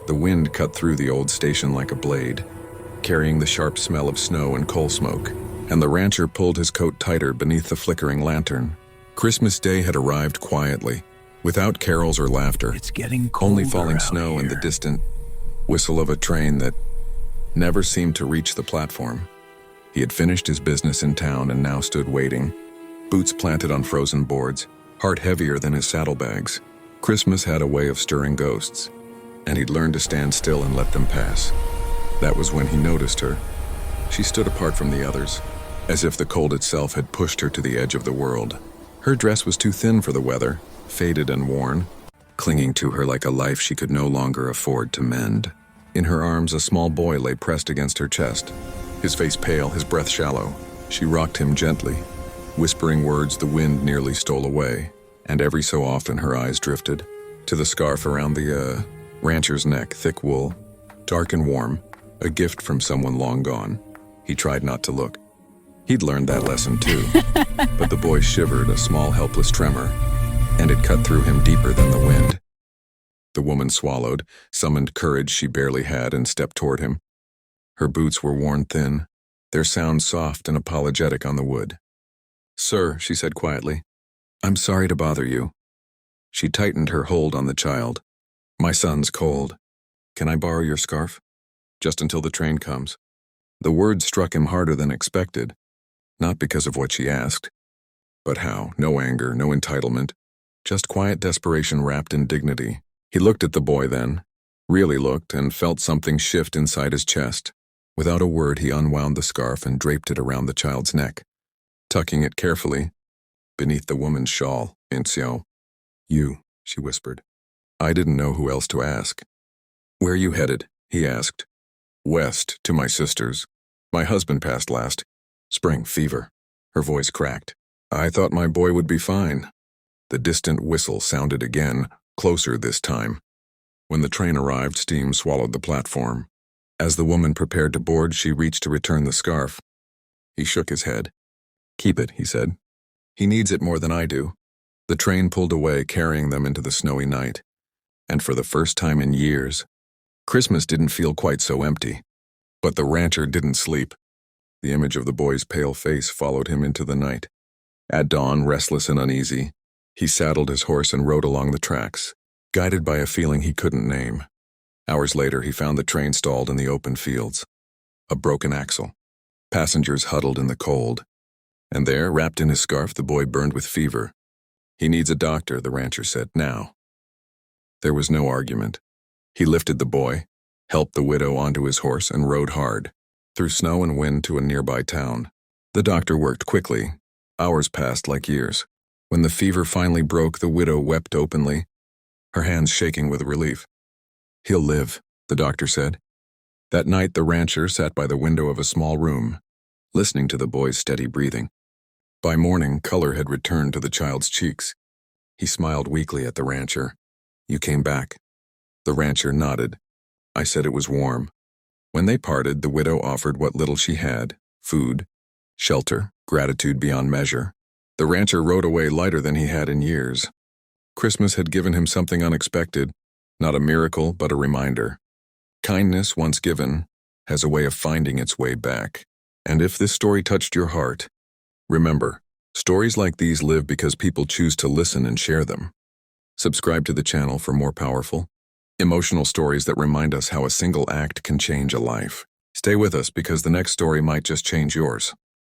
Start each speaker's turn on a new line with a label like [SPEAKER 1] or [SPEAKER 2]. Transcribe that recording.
[SPEAKER 1] The wind cut through the old station like a blade, carrying the sharp smell of snow and coal smoke, and the rancher pulled his coat tighter beneath the flickering lantern. Christmas Day had arrived quietly, without carols or laughter.
[SPEAKER 2] It's getting colder
[SPEAKER 1] only falling
[SPEAKER 2] out
[SPEAKER 1] snow
[SPEAKER 2] here.
[SPEAKER 1] and the distant whistle of a train that never seemed to reach the platform. He had finished his business in town and now stood waiting, boots planted on frozen boards, heart heavier than his saddlebags. Christmas had a way of stirring ghosts, and he'd learned to stand still and let them pass. That was when he noticed her. She stood apart from the others, as if the cold itself had pushed her to the edge of the world. Her dress was too thin for the weather, faded and worn, clinging to her like a life she could no longer afford to mend. In her arms, a small boy lay pressed against her chest, his face pale, his breath shallow. She rocked him gently, whispering words the wind nearly stole away, and every so often her eyes drifted to the scarf around the, rancher's neck, thick wool, dark and warm, a gift from someone long gone. He tried not to look. He'd learned that lesson too, but the boy shivered, a small helpless tremor, and it cut through him deeper than the wind. The woman swallowed, summoned courage she barely had, and stepped toward him. Her boots were worn thin, their sound soft and apologetic on the wood. "Sir," she said quietly, "I'm sorry to bother you." She tightened her hold on the child. "My son's cold. Can I borrow your scarf? Just until the train comes." The words struck him harder than expected, not because of what she asked, but how. No anger, no entitlement, just quiet desperation wrapped in dignity. He looked at the boy then, really looked, and felt something shift inside his chest. Without a word, he unwound the scarf and draped it around the child's neck, tucking it carefully beneath the woman's shawl. "Incio, you," she whispered. I didn't know who else to ask. "Where are you headed?" he asked. "West, to my sister's. My husband passed last spring, fever." Her voice cracked. "I thought my boy would be fine." The distant whistle sounded again, closer this time. When the train arrived, steam swallowed the platform. As the woman prepared to board, she reached to return the scarf. He shook his head. "Keep it," he said. "He needs it more than I do." The train pulled away, carrying them into the snowy night. And for the first time in years, Christmas didn't feel quite so empty. But the rancher didn't sleep. The image of the boy's pale face followed him into the night. At dawn, restless and uneasy, he saddled his horse and rode along the tracks, guided by a feeling he couldn't name. Hours later, he found the train stalled in the open fields. A broken axle. Passengers huddled in the cold. And there, wrapped in his scarf, the boy burned with fever. "He needs a doctor," the rancher said, "now." There was no argument. He lifted the boy, helped the widow onto his horse, and rode hard, through snow and wind to a nearby town. The doctor worked quickly. Hours passed like years. When the fever finally broke, the widow wept openly, her hands shaking with relief. "He'll live," the doctor said. That night, the rancher sat by the window of a small room, listening to the boy's steady breathing. By morning, color had returned to the child's cheeks. He smiled weakly at the rancher. "You came back." The rancher nodded. "I said it was warm." When they parted, the widow offered what little she had: food, shelter, gratitude beyond measure. The rancher rode away lighter than he had in years. Christmas had given him something unexpected, not a miracle, but a reminder. Kindness, once given, has a way of finding its way back. And if this story touched your heart, remember, stories like these live because people choose to listen and share them. Subscribe to the channel for more powerful, emotional stories that remind us how a single act can change a life. Stay with us because the next story might just change yours.